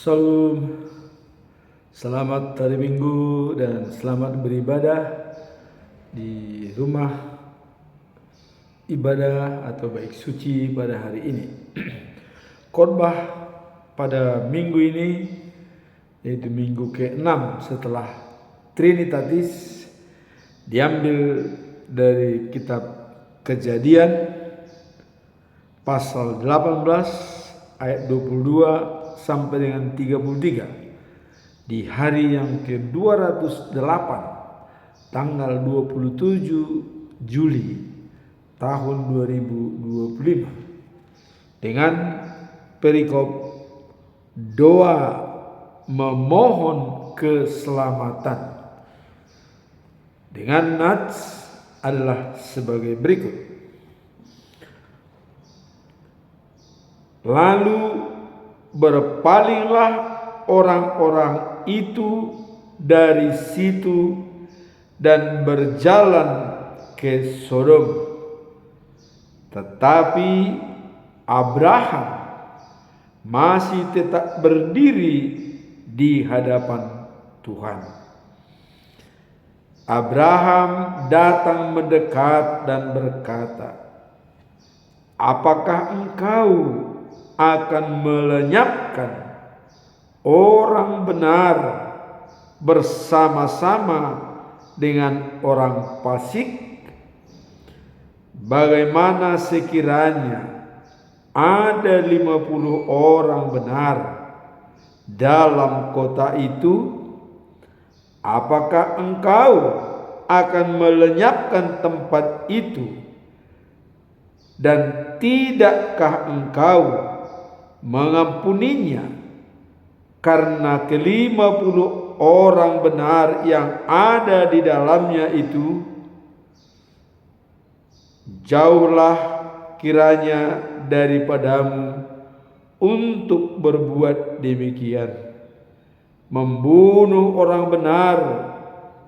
Salam, selamat hari Minggu dan selamat beribadah di rumah ibadah atau baik suci pada hari ini. Khotbah pada minggu ini yaitu minggu ke-6 setelah Trinitatis diambil dari kitab Kejadian pasal 18 ayat 22 sampai dengan 33 di hari yang ke-208 tanggal 27 Juli tahun 2025 dengan perikop doa memohon keselamatan dengan nats adalah sebagai berikut. Lalu berpalinglah orang-orang itu dari situ dan berjalan ke Sodom. Tetapi Abraham masih tetap berdiri di hadapan Tuhan. Abraham datang mendekat dan berkata, "Apakah engkau akan melenyapkan orang benar bersama-sama dengan orang fasik? Bagaimana sekiranya ada 50 orang benar dalam kota itu? Apakah engkau akan melenyapkan tempat itu? Dan tidakkah engkau mengampuninya karena ke-50 orang benar yang ada di dalamnya itu? Jauhlah kiranya daripadamu untuk berbuat demikian, membunuh orang benar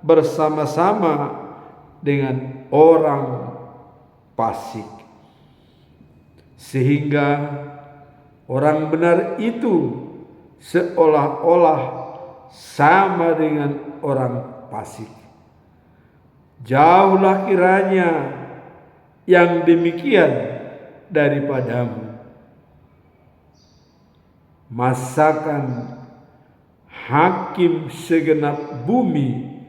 bersama-sama dengan orang fasik, sehingga orang benar itu seolah-olah sama dengan orang fasik. Jauhlah kiranya yang demikian daripadamu. Masakan hakim segenap bumi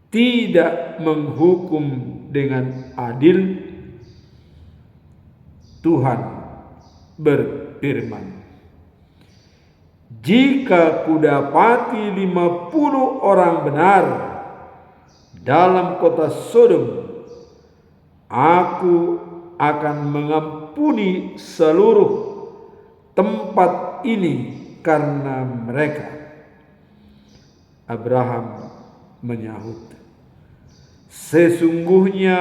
tidak menghukum dengan adil?" Tuhan berfirman, "Jika kudapati 50 orang benar dalam kota Sodom, aku akan mengampuni seluruh tempat ini karena mereka." Abraham menyahut, "Sesungguhnya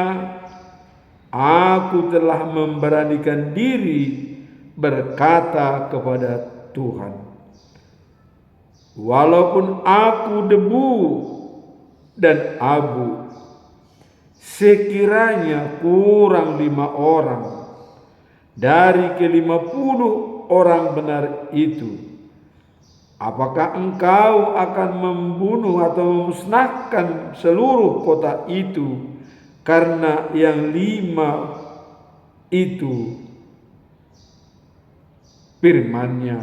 aku telah memberanikan diri berkata kepada Tuhan, walaupun aku debu dan abu, sekiranya kurang 5 orang dari ke-50 orang benar itu, apakah engkau akan membunuh atau memusnahkan seluruh kota itu karena yang 5 itu?" Firman-Nya,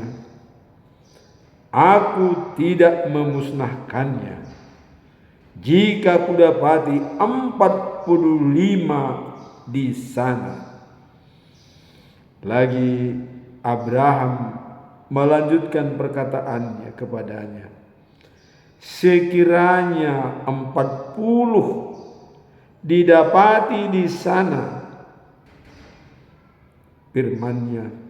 "Aku tidak memusnahkannya jika kudapati 45 di sana." Lagi Abraham melanjutkan perkataannya kepadanya, "Sekiranya 40 didapati di sana," firman-Nya,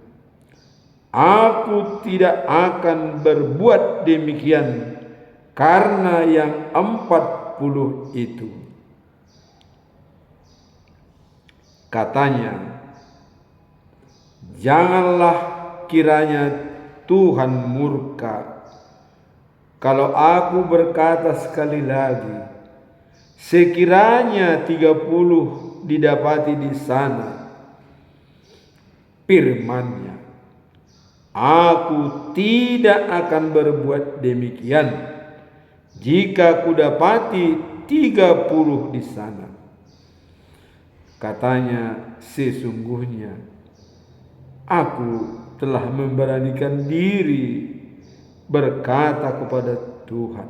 "aku tidak akan berbuat demikian karena yang 40 itu." Katanya, "Janganlah kiranya Tuhan murka kalau aku berkata sekali lagi, sekiranya 30 didapati di sana." Firman-Nya, Aku tidak akan berbuat demikian jika kudapati 30 di sana. Katanya, sesungguhnya aku telah memberanikan diri berkata kepada Tuhan,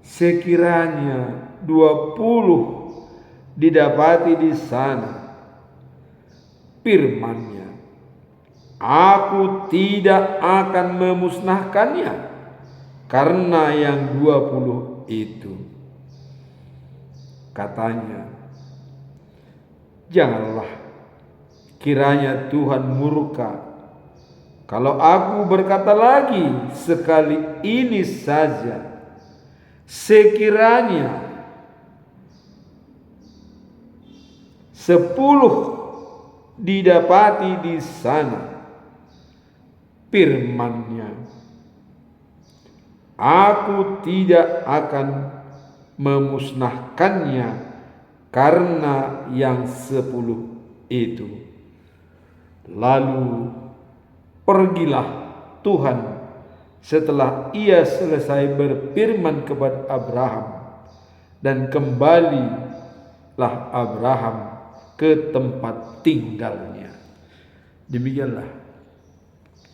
sekiranya 20 didapati di sana, firman-Nya, aku tidak akan memusnahkannya karena yang 20 itu. Katanya, janganlah kiranya Tuhan murka kalau aku berkata lagi sekali ini saja, sekiranya 10 didapati di sana, firman-Nya, aku tidak akan memusnahkannya karena yang 10 itu. Lalu pergilah Tuhan setelah ia selesai berfirman kepada Abraham, dan kembalilah Abraham ke tempat tinggalnya. Demikianlah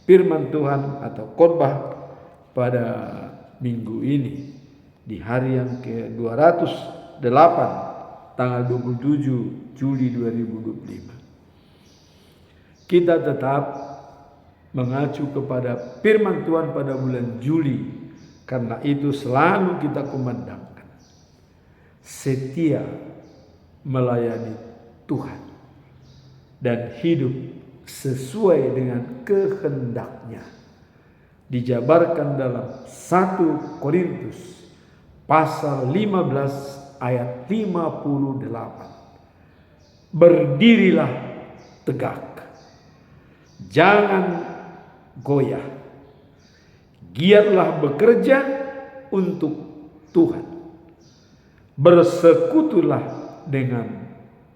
firman Tuhan atau khotbah pada minggu ini di hari yang ke-208 tanggal 27 Juli 2025. Kita tetap mengacu kepada firman Tuhan pada bulan Juli, karena itu selalu kita kumandangkan setia melayani Tuhan dan hidup sesuai dengan kehendak-Nya. Dijabarkan dalam 1 Korintus pasal 15 ayat 58. Berdirilah tegak, jangan goyah, giatlah bekerja untuk Tuhan, bersekutulah dengan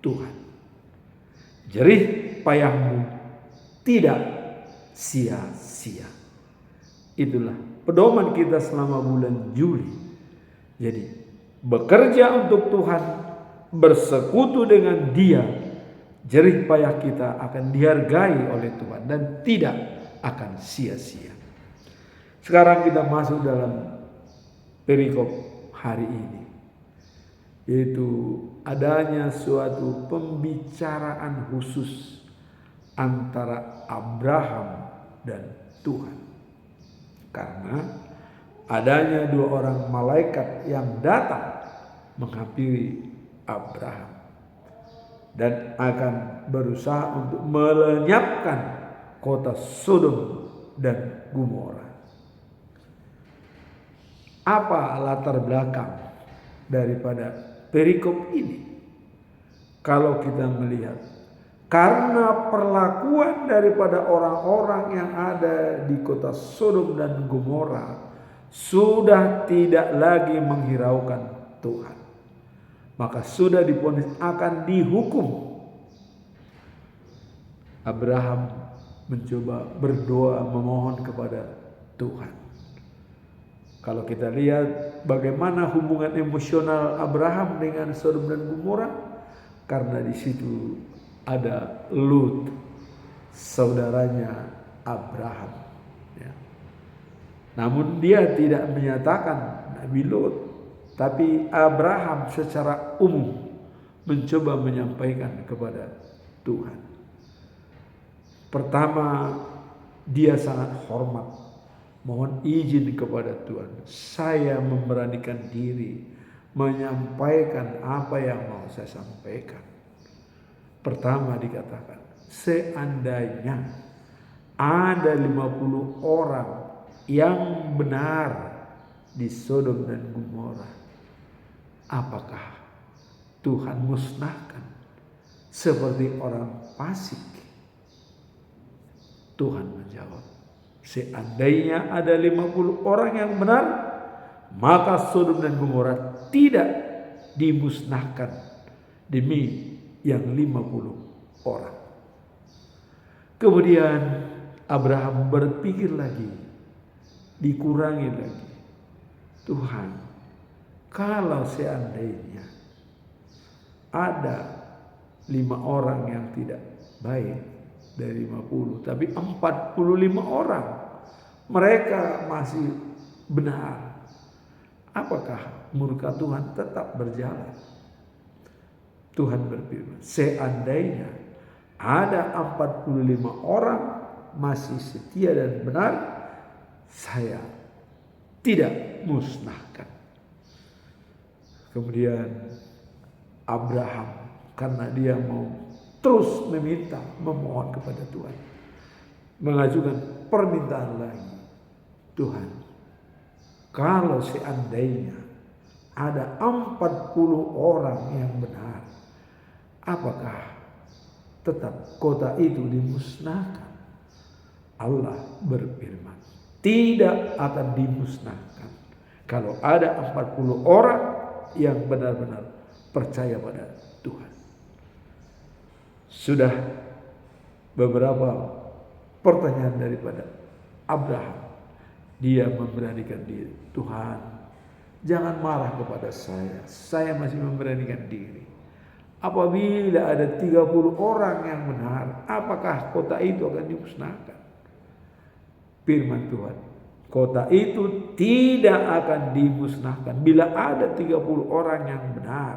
Tuhan, jerih payahmu tidak sia-sia. Itulah pedoman kita selama bulan Juli. Jadi bekerja untuk Tuhan, bersekutu dengan Dia, jerih payah kita akan dihargai oleh Tuhan dan tidak akan sia-sia. Sekarang kita masuk dalam perikop hari ini, yaitu adanya suatu pembicaraan khusus antara Abraham dan Tuhan. Karena adanya 2 orang malaikat yang datang menghampiri Abraham dan akan berusaha untuk melenyapkan kota Sodom dan Gomora. Apa latar belakang daripada perikop ini? Kalau kita melihat, karena perlakuan daripada orang-orang yang ada di kota Sodom dan Gomora sudah tidak lagi menghiraukan Tuhan, maka sudah divonis akan dihukum. Abraham mencoba berdoa memohon kepada Tuhan. Kalau kita lihat bagaimana hubungan emosional Abraham dengan Sodom dan Gomora, karena di situ ada Lut, saudaranya Abraham. Ya. Namun dia tidak menyatakan Nabi Lut, tapi Abraham secara umum mencoba menyampaikan kepada Tuhan. Pertama, dia sangat hormat, mohon izin kepada Tuhan. Saya memberanikan diri menyampaikan apa yang mau saya sampaikan. Pertama dikatakan, seandainya ada 50 orang yang benar di Sodom dan Gomora, apakah Tuhan musnahkan seperti orang fasik? Tuhan menjawab, seandainya ada 50 orang yang benar, maka Sodom dan Gomora tidak dimusnahkan demi yang 50 orang. Kemudian Abraham berpikir lagi, dikurangi lagi. Tuhan, kalau seandainya ada 5 orang yang tidak baik dari 50, tapi 45 orang mereka masih benar, apakah murka Tuhan tetap berjalan? Tuhan berfirman, seandainya ada 45 orang masih setia dan benar, saya tidak musnahkan. Kemudian Abraham, karena dia mau terus meminta, memohon kepada Tuhan, mengajukan permintaan lagi. Tuhan, kalau seandainya ada 40 orang yang benar, apakah tetap kota itu dimusnahkan? Allah berfirman, tidak akan dimusnahkan kalau ada 40 orang yang benar-benar percaya pada Tuhan. Sudah beberapa pertanyaan daripada Abraham, dia memberanikan diri. Tuhan, jangan marah kepada saya masih memberanikan diri. Apabila ada 30 orang yang benar, apakah kota itu akan dimusnahkan? Firman Tuhan, kota itu tidak akan dimusnahkan bila ada 30 orang yang benar.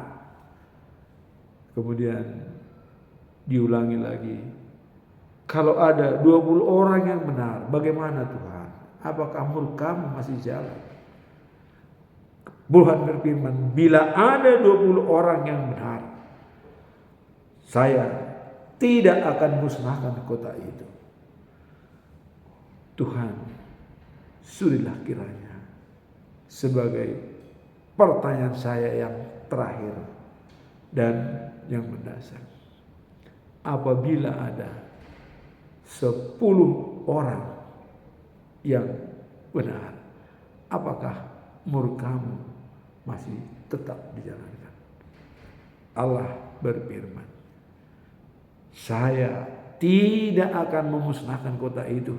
Kemudian diulangi lagi, kalau ada 20 orang yang benar, bagaimana Tuhan? Apakah murka-Mu masih jalan? Tuhan berfirman, bila ada 20 orang yang benar, saya tidak akan musnahkan kota itu. Tuhan, sudilah kiranya sebagai pertanyaan saya yang terakhir dan yang mendasar. Apabila ada 10 orang yang benar, apakah murka-Mu masih tetap dijalankan? Allah berfirman, saya tidak akan memusnahkan kota itu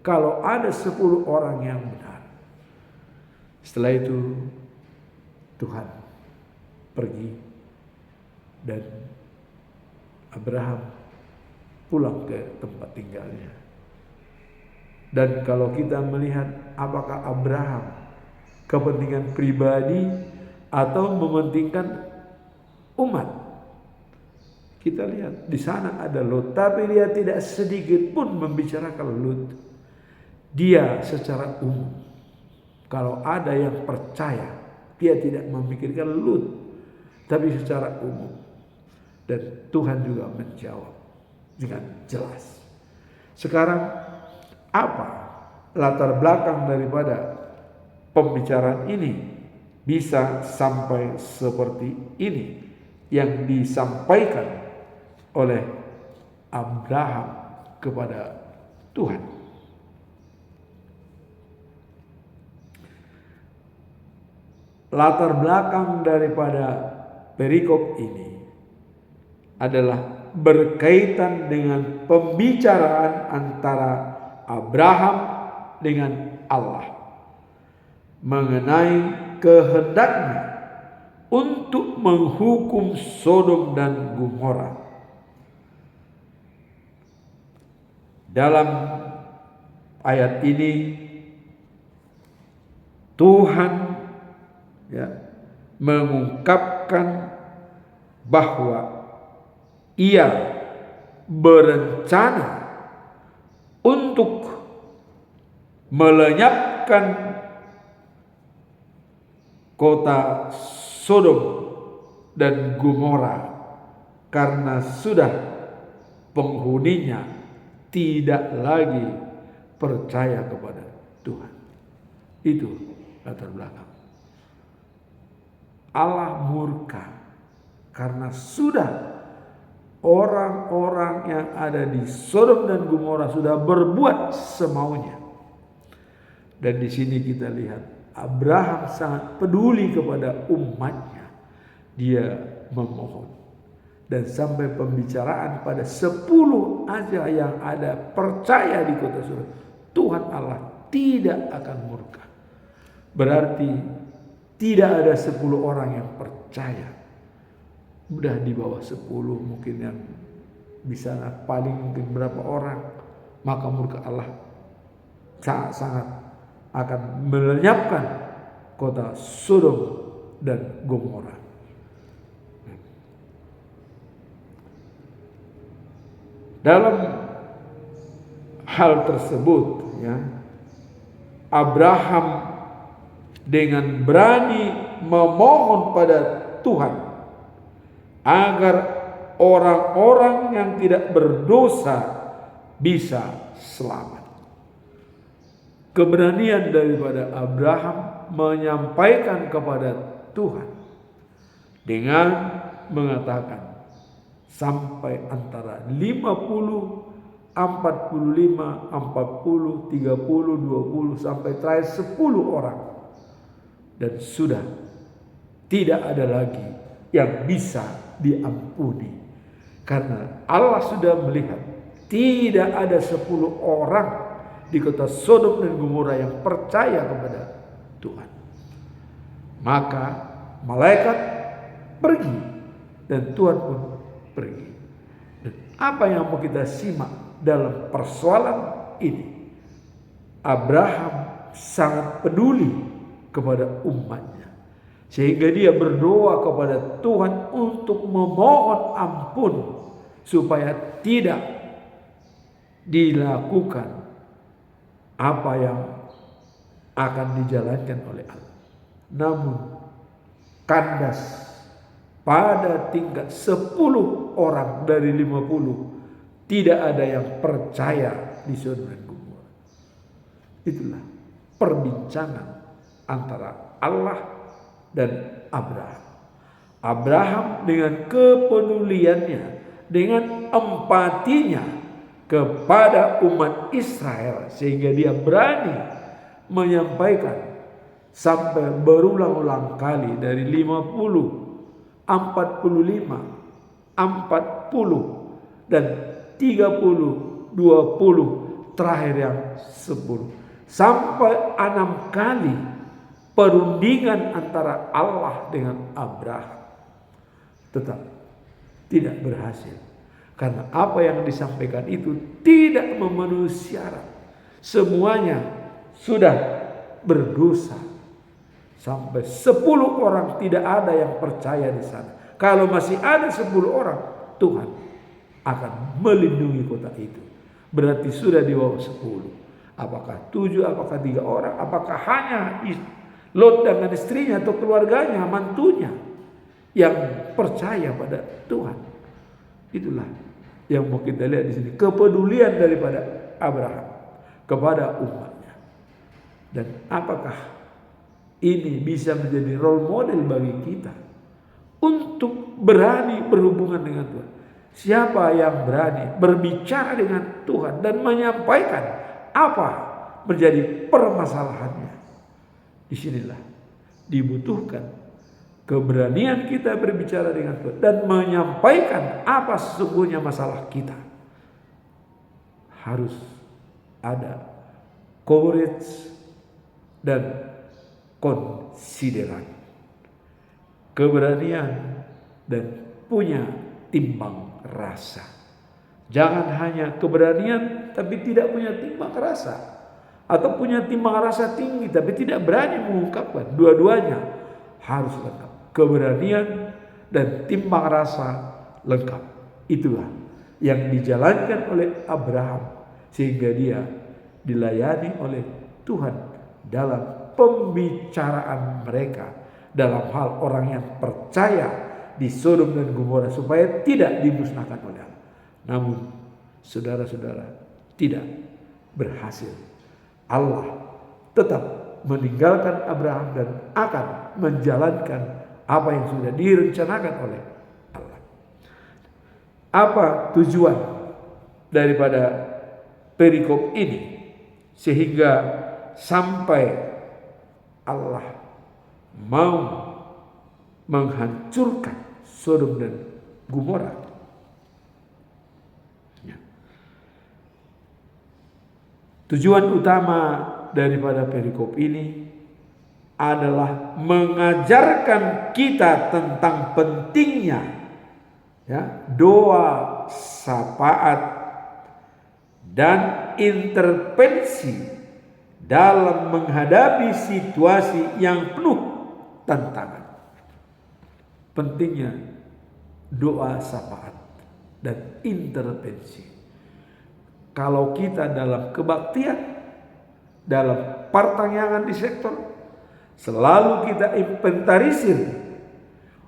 kalau ada 10 orang yang benar. Setelah itu Tuhan pergi dan Abraham pulang ke tempat tinggalnya. Dan kalau kita melihat apakah Abraham kepentingan pribadi atau mementingkan umat, kita lihat di sana ada Lot, tapi dia tidak sedikit pun membicarakan Lot. Dia secara umum, kalau ada yang percaya, dia tidak memikirkan Lot, tapi secara umum. Dan Tuhan juga menjawab dengan jelas. Sekarang apa latar belakang daripada pembicaraan ini bisa sampai seperti ini yang disampaikan oleh Abraham kepada Tuhan? Latar belakang daripada perikop ini adalah berkaitan dengan pembicaraan antara Abraham dengan Allah mengenai kehendaknya untuk menghukum Sodom dan Gomora. Dalam ayat ini Tuhan mengungkapkan bahwa Ia berencana untuk melenyapkan kota Sodom dan Gomora karena sudah penghuninya tidak lagi percaya kepada Tuhan. Itu latar belakang. Allah murka karena sudah orang-orang yang ada di Sodom dan Gomora sudah berbuat semaunya. Dan di sini kita lihat Abraham sangat peduli kepada umatnya. Dia memohon, dan sampai pembicaraan pada 10 aja yang ada percaya di kota Sodom, Tuhan Allah tidak akan murka. Berarti tidak ada 10 orang yang percaya. Udah di bawah 10 mungkin yang bisa paling mungkin berapa orang, maka murka Allah sangat akan melenyapkan kota Sodom dan Gomora. Dalam hal tersebut ya, Abraham dengan berani memohon pada Tuhan agar orang-orang yang tidak berdosa bisa selamat. Keberanian daripada Abraham menyampaikan kepada Tuhan dengan mengatakan sampai antara 50, 45, 40, 30, 20 sampai terakhir 10 orang. Dan sudah tidak ada lagi yang bisa diampuni. Karena Allah sudah melihat tidak ada 10 orang di kota Sodom dan Gomora yang percaya kepada Tuhan. Maka malaikat pergi dan Tuhan pun pergi. Dan apa yang mau kita simak dalam persoalan ini? Abraham sangat peduli kepada umatnya, sehingga dia berdoa kepada Tuhan untuk memohon ampun supaya tidak dilakukan apa yang akan dijalankan oleh Allah. Namun kandas pada tingkat 10 orang dari 50 tidak ada yang percaya di Sodom dan Gomora. Itulah perbincangan antara Allah dan Abraham. Abraham dengan kepeduliannya, dengan empatinya kepada umat Israel, sehingga dia berani menyampaikan sampai berulang-ulang kali dari 50, 45, 40 dan 30, 20, terakhir yang 10. Sampai 6 kali perundingan antara Allah dengan Abraham, tetap tidak berhasil. Karena apa yang disampaikan itu tidak memenuhi syarat. Semuanya sudah berdosa. Sampai 10 orang tidak ada yang percaya di sana. Kalau masih ada 10 orang, Tuhan akan melindungi kota itu. Berarti sudah di bawah 10. Apakah 7, apakah 3 orang, apakah hanya Lot dengan istrinya atau keluarganya, mantunya yang percaya pada Tuhan. Itulah yang mau kita lihat di sini, kepedulian daripada Abraham kepada umatnya. Dan apakah ini bisa menjadi role model bagi kita untuk berani berhubungan dengan Tuhan? Siapa yang berani berbicara dengan Tuhan dan menyampaikan apa menjadi permasalahannya? Disinilah dibutuhkan keberanian kita berbicara dengan Tuhan dan menyampaikan apa sesungguhnya masalah kita. Harus ada courage dan konsideran, keberanian dan punya timbang rasa. Jangan hanya keberanian tapi tidak punya timbang rasa, atau punya timbang rasa tinggi tapi tidak berani mengungkapkan. Dua-duanya harus lengkap. Keberanian dan timbang rasa lengkap. Itulah yang dijalankan oleh Abraham, sehingga dia dilayani oleh Tuhan dalam pembicaraan mereka, dalam hal orang yang percaya di Sodom dan Gomora supaya tidak dimusnahkan oleh Allah. Namun saudara-saudara, tidak berhasil. Allah tetap meninggalkan Abraham dan akan menjalankan apa yang sudah direncanakan oleh Allah. Apa tujuan daripada perikop ini sehingga sampai Allah mau menghancurkan Sodom dan Gomora. Ya. Tujuan utama daripada perikop ini adalah mengajarkan kita tentang pentingnya doa, syafaat, dan intervensi dalam menghadapi situasi yang penuh tantangan. Pentingnya doa, syafaat, dan intervensi. Kalau kita dalam kebaktian, dalam pertanyaan di sektor, selalu kita inventarisir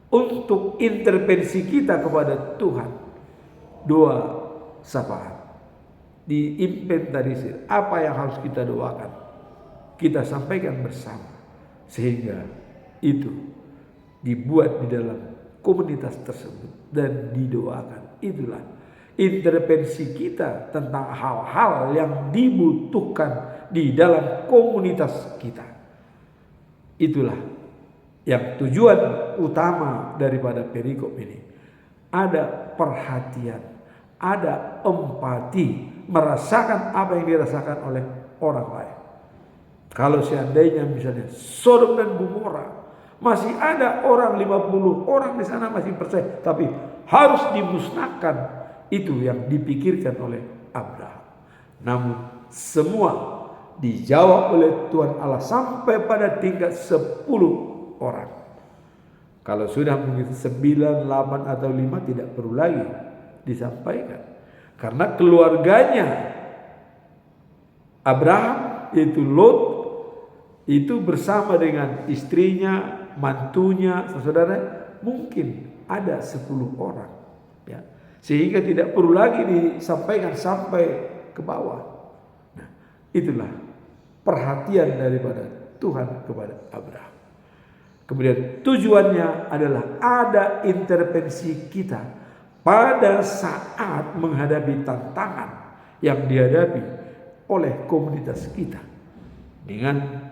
untuk intervensi kita kepada Tuhan. Doa, syafaat. Diinventarisir apa yang harus kita doakan. Kita sampaikan bersama. Sehingga itu dibuat di dalam komunitas tersebut dan didoakan. Itulah intervensi kita tentang hal-hal yang dibutuhkan di dalam komunitas kita. Itulah yang tujuan utama daripada perikop ini. Ada perhatian, ada empati, merasakan apa yang dirasakan oleh orang lain. Kalau seandainya misalnya Sodom dan Gomora, masih ada orang 50 orang di sana masih percaya, tapi harus dimusnahkan. Itu yang dipikirkan oleh Abraham. Namun semua dijawab oleh Tuhan Allah sampai pada tingkat 10 orang. Kalau sudah mungkin 9, 8 atau 5 tidak perlu lagi disampaikan. Karena keluarganya Abraham yaitu Lot itu bersama dengan istrinya, mantunya, saudara, mungkin ada 10 orang. Ya. Sehingga tidak perlu lagi disampaikan sampai ke bawah. Nah, itulah perhatian daripada Tuhan kepada Abraham. Kemudian tujuannya adalah ada intervensi kita pada saat menghadapi tantangan yang dihadapi oleh komunitas kita dengan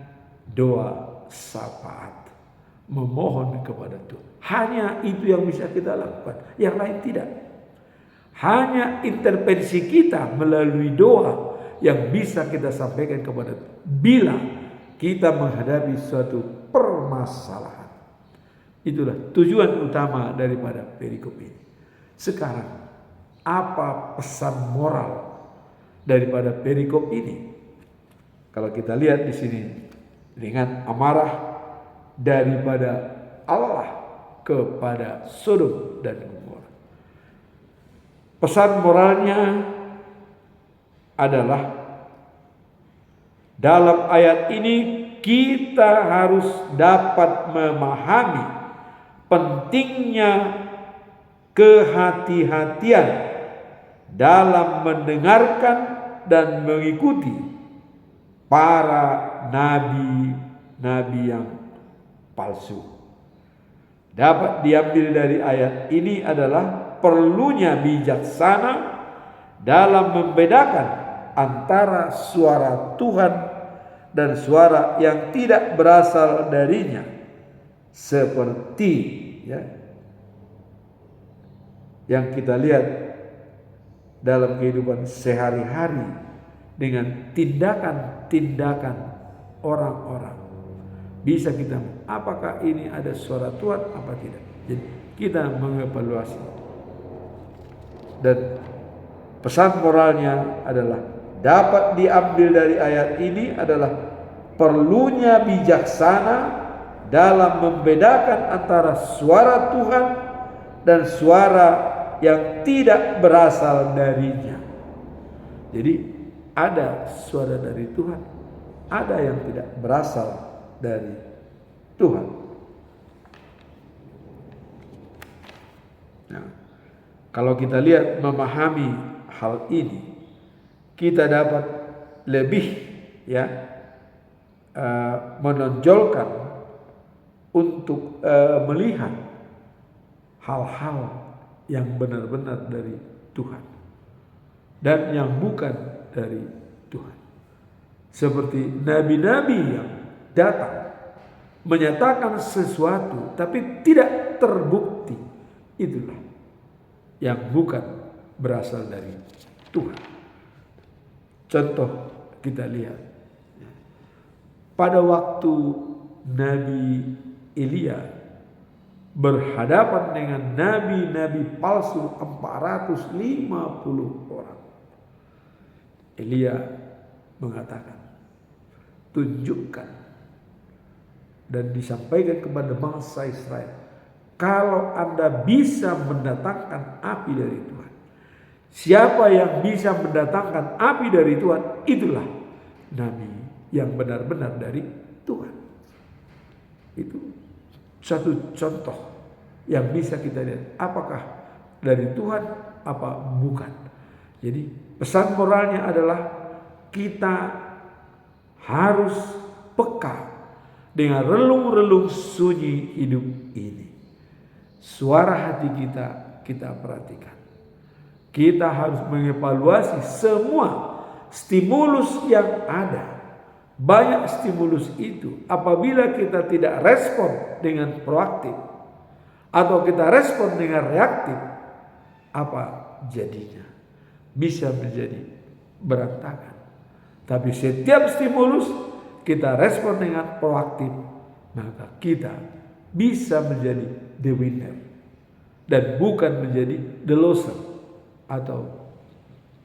doa, syafaat, memohon kepada Tuhan. Hanya itu yang bisa kita lakukan, yang lain tidak. Hanya intervensi kita melalui doa yang bisa kita sampaikan kepada Tuhan bila kita menghadapi suatu permasalahan. Itulah tujuan utama daripada perikop ini. Sekarang, apa pesan moral daripada perikop ini? Kalau kita lihat di sini dengan amarah daripada Allah kepada Sodom dan Gomora. Pesan moralnya adalah dalam ayat ini kita harus dapat memahami pentingnya kehati-hatian dalam mendengarkan dan mengikuti para nabi-nabi yang palsu. Dapat diambil dari ayat ini adalah perlunya bijaksana dalam membedakan antara suara Tuhan dan suara yang tidak berasal darinya, seperti yang kita lihat dalam kehidupan sehari-hari dengan tindakan-tindakan orang-orang. Bisa kita, apakah ini ada suara Tuhan apa tidak? Jadi kita mengevaluasi. Dan pesan moralnya adalah dapat diambil dari ayat ini adalah perlunya bijaksana dalam membedakan antara suara Tuhan dan suara yang tidak berasal darinya. Jadi ada suara dari Tuhan, ada yang tidak berasal dari Tuhan. Nah, kalau kita lihat memahami hal ini, kita dapat lebih menonjolkan untuk melihat hal-hal yang benar-benar dari Tuhan dan yang bukan dari Tuhan. Seperti nabi-nabi yang datang menyatakan sesuatu tapi tidak terbukti. Itulah yang bukan berasal dari Tuhan. Contoh kita lihat pada waktu Nabi Elia berhadapan dengan nabi-nabi palsu 450 orang. Elia mengatakan, tunjukkan dan disampaikan kepada bangsa Israel, kalau Anda bisa mendatangkan api dari Tuhan, siapa yang bisa mendatangkan api dari Tuhan, itulah nabi yang benar-benar dari Tuhan. Itu satu contoh yang bisa kita lihat, apakah dari Tuhan apa bukan. Jadi pesan moralnya adalah kita harus peka dengan relung-relung sunyi hidup ini. Suara hati kita perhatikan. Kita harus mengevaluasi semua stimulus yang ada. Banyak stimulus itu, apabila kita tidak respon dengan proaktif atau kita respon dengan reaktif, apa jadinya? Bisa menjadi berantakan. Tapi setiap stimulus kita respon dengan proaktif, maka kita bisa menjadi the winner dan bukan menjadi the loser atau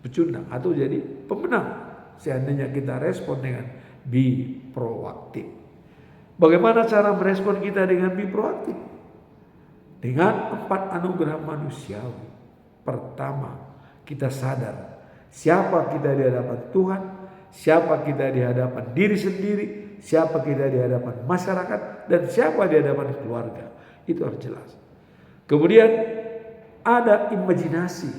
pecundang atau jadi pemenang. Seandainya kita respon dengan be proaktif. Bagaimana cara merespon kita dengan be proaktif? Dengan 4 anugerah manusiawi. Pertama, kita sadar siapa kita di hadapan Tuhan, siapa kita di hadapan diri sendiri, siapa kita di hadapan masyarakat, dan siapa di hadapan keluarga. Itu harus jelas. Kemudian ada imajinasi,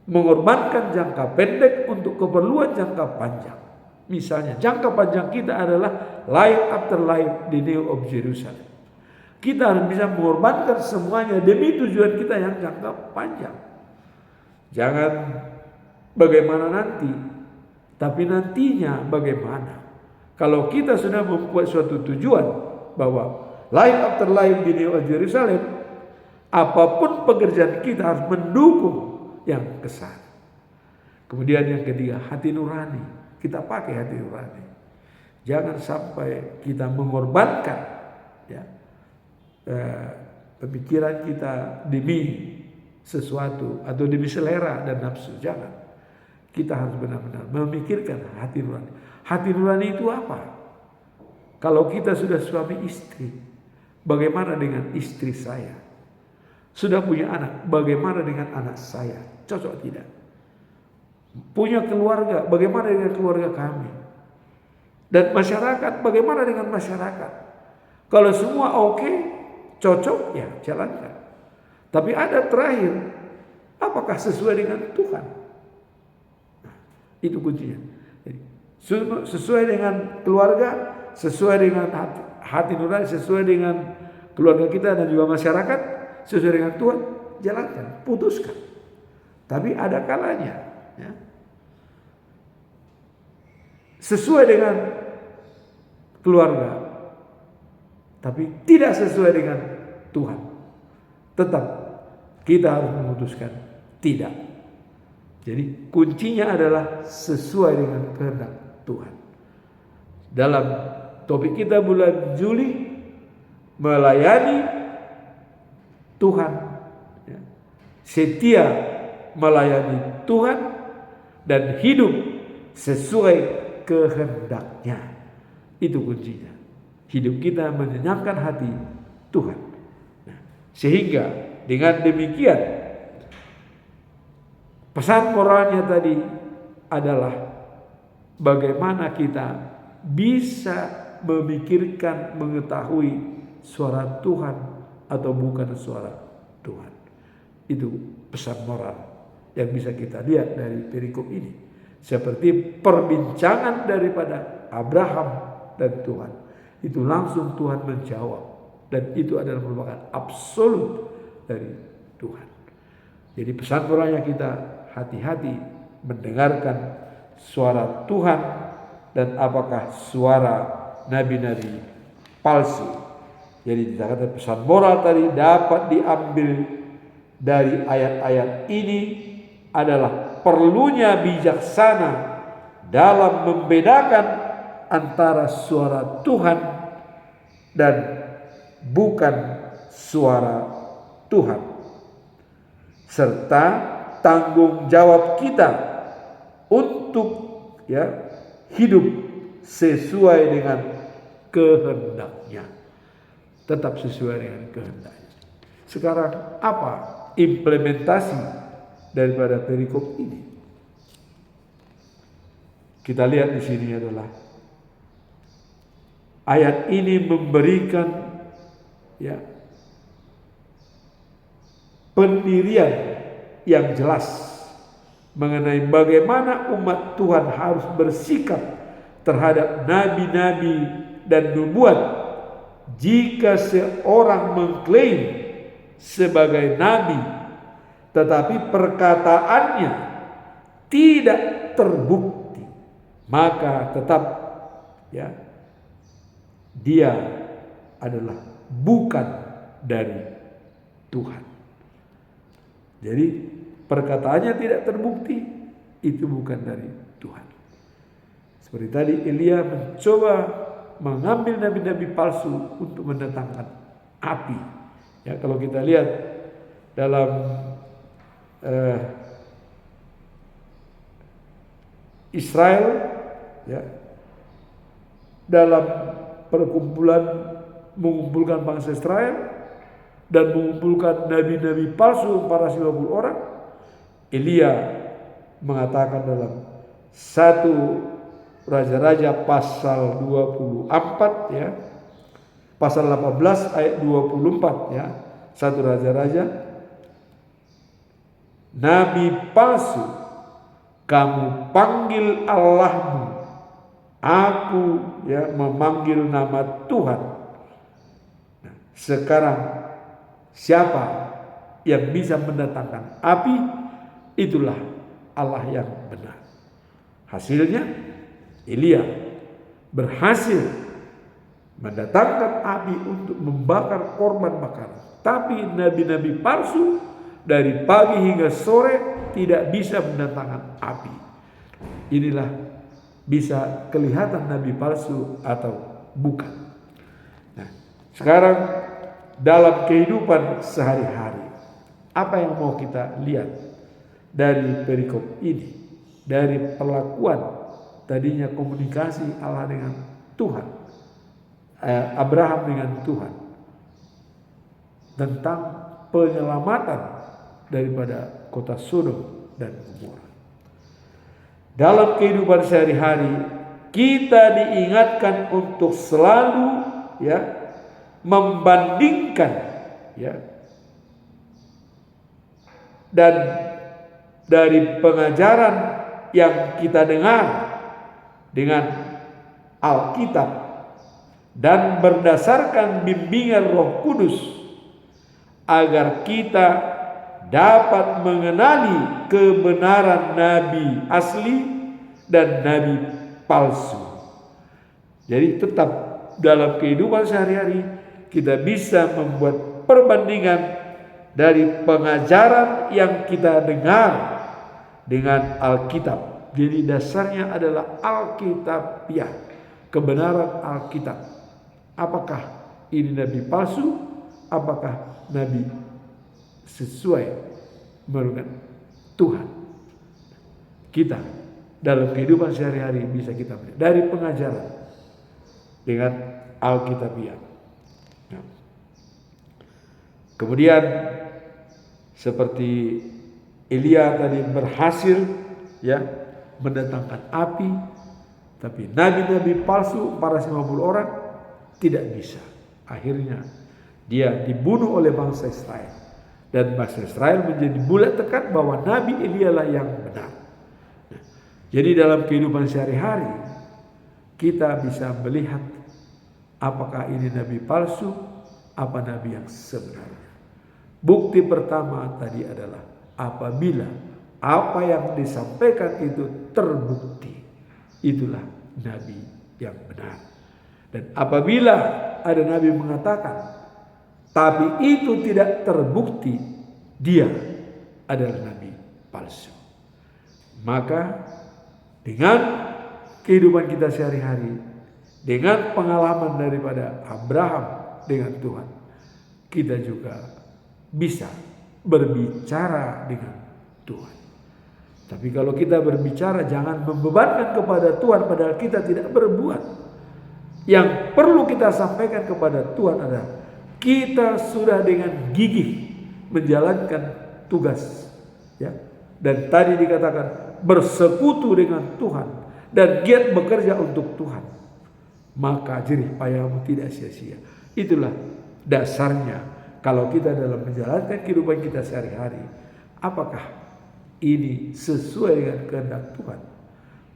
mengorbankan jangka pendek untuk keperluan jangka panjang. Misalnya jangka panjang kita adalah life after life di New of Jerusalem. Kita harus bisa mengorbankan semuanya demi tujuan kita yang jangka panjang. Jangan bagaimana nanti, tapi nantinya bagaimana. Kalau kita sudah membuat suatu tujuan bahwa life after life di New of Jerusalem, apapun pekerjaan kita harus mendukung yang kesana. Kemudian yang ketiga, hati nurani. Kita pakai hati nurani. Jangan sampai kita mengorbankan pemikiran kita demi sesuatu atau demi selera dan nafsu. Jangan. Kita harus benar-benar memikirkan hati nurani. Hati nurani itu apa? Kalau kita sudah suami istri, bagaimana dengan istri saya? Sudah punya anak, bagaimana dengan anak saya? Cocok tidak? Punya keluarga, bagaimana dengan keluarga kami? Dan masyarakat, bagaimana dengan masyarakat? Kalau semua oke, cocok, ya jalankan. Tapi ada terakhir, apakah sesuai dengan Tuhan? Nah, itu kuncinya. Jadi, sesuai dengan keluarga, sesuai dengan hati nurani, sesuai dengan keluarga kita dan juga masyarakat, sesuai dengan Tuhan, jalankan, putuskan. Tapi ada kalanya, ya. Sesuai dengan keluarga, tapi tidak sesuai dengan Tuhan. Tetap kita harus memutuskan tidak. Jadi kuncinya adalah sesuai dengan kehendak Tuhan. Dalam topik kita bulan Juli, melayani Tuhan, ya. Setia melayani Tuhan dan hidup sesuai kehendaknya. Itu kuncinya. Hidup kita menyenangkan hati Tuhan. Nah, sehingga dengan demikian pesan moralnya tadi adalah bagaimana kita bisa memikirkan, mengetahui suara Tuhan atau bukan suara Tuhan. Itu pesan moral yang bisa kita lihat dari perikop ini. Seperti perbincangan daripada Abraham dan Tuhan. Itu langsung Tuhan menjawab. Dan itu adalah merupakan absolut dari Tuhan. Jadi pesan moralnya kita hati-hati mendengarkan suara Tuhan dan apakah suara nabi-nabi palsu. Jadi dikatakan pesan moral tadi dapat diambil dari ayat-ayat ini adalah perlunya bijaksana dalam membedakan antara suara Tuhan dan bukan suara Tuhan, serta tanggung jawab kita untuk hidup sesuai dengan kehendaknya, tetap sesuai dengan kehendaknya. Sekarang apa implementasi daripada perikop ini? Kita lihat di sini adalah ayat ini memberikan pendirian yang jelas mengenai bagaimana umat Tuhan harus bersikap terhadap nabi-nabi dan nubuat jika seorang mengklaim sebagai nabi tetapi perkataannya tidak terbukti, maka tetap dia adalah bukan dari Tuhan. Jadi perkataannya tidak terbukti, itu bukan dari Tuhan. Seperti tadi Elia mencoba mengambil nabi-nabi palsu untuk mendatangkan api. Kalau kita lihat dalam Israel, dalam perkumpulan mengumpulkan bangsa Israel dan mengumpulkan nabi-nabi palsu 450 orang, Elia mengatakan dalam 1 Raja-Raja pasal 24 pasal 18 ayat 24 1 Raja-Raja, nabi palsu kamu panggil Allahmu, aku memanggil nama Tuhan. Nah, sekarang siapa yang bisa mendatangkan api? Itulah Allah yang benar. Hasilnya Elia berhasil mendatangkan api untuk membakar korban bakaran. Tapi nabi-nabi palsu dari pagi hingga sore tidak bisa mendatangkan api. Inilah bisa kelihatan nabi palsu atau bukan. Nah, sekarang dalam kehidupan sehari-hari, apa yang mau kita lihat dari perikop ini, dari perlakuan tadinya komunikasi Allah dengan Tuhan, Abraham dengan Tuhan, tentang penyelamatan daripada kota Sodom dan Gomora. Dalam kehidupan sehari-hari kita diingatkan untuk selalu membandingkan dan dari pengajaran yang kita dengar dengan Alkitab dan berdasarkan bimbingan Roh Kudus agar kita dapat mengenali kebenaran nabi asli dan nabi palsu. Jadi tetap dalam kehidupan sehari-hari kita bisa membuat perbandingan dari pengajaran yang kita dengar dengan Alkitab. Jadi dasarnya adalah Alkitabiah, kebenaran Alkitab. Apakah ini nabi palsu? Apakah nabi sesuai menurut Tuhan? Kita dalam kehidupan sehari-hari bisa kita melihat dari pengajaran dengan Alkitabiah. Nah, kemudian seperti Elia tadi berhasil mendatangkan api, tapi nabi-nabi palsu 450 orang tidak bisa. Akhirnya dia dibunuh oleh bangsa Israel dan bangsa Israel menjadi bulat tekad bahwa Nabi Elia lah yang benar. Nah, jadi dalam kehidupan sehari-hari kita bisa melihat apakah ini nabi palsu, apa nabi yang sebenarnya. Bukti pertama tadi adalah apabila apa yang disampaikan itu terbukti, itulah nabi yang benar. Dan apabila ada nabi mengatakan tapi itu tidak terbukti, dia adalah nabi palsu. Maka dengan kehidupan kita sehari-hari, dengan pengalaman daripada Abraham dengan Tuhan, kita juga bisa berbicara dengan Tuhan. Tapi kalau kita berbicara, jangan membebankan kepada Tuhan padahal kita tidak berbuat. Yang perlu kita sampaikan kepada Tuhan adalah kita sudah dengan gigih menjalankan tugas, ya. Dan tadi dikatakan bersekutu dengan Tuhan dan giat bekerja untuk Tuhan, maka jerih payahmu tidak sia-sia. Itulah dasarnya kalau kita dalam menjalankan kehidupan kita sehari-hari. Apakah ini sesuai dengan kehendak Tuhan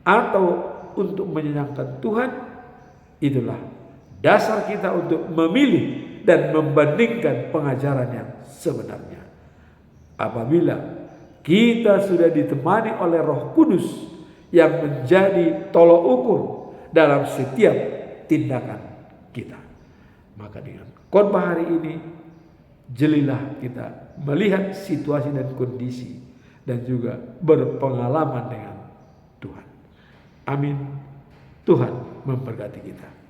atau untuk menyenangkan Tuhan? Itulah dasar kita untuk memilih dan membandingkan pengajaran yang sebenarnya. Apabila kita sudah ditemani oleh Roh Kudus yang menjadi tolok ukur dalam setiap tindakan kita, maka dengan khotbah hari ini jelilah kita melihat situasi dan kondisi dan juga berpengalaman dengan Tuhan. Amin. Tuhan memberkati kita.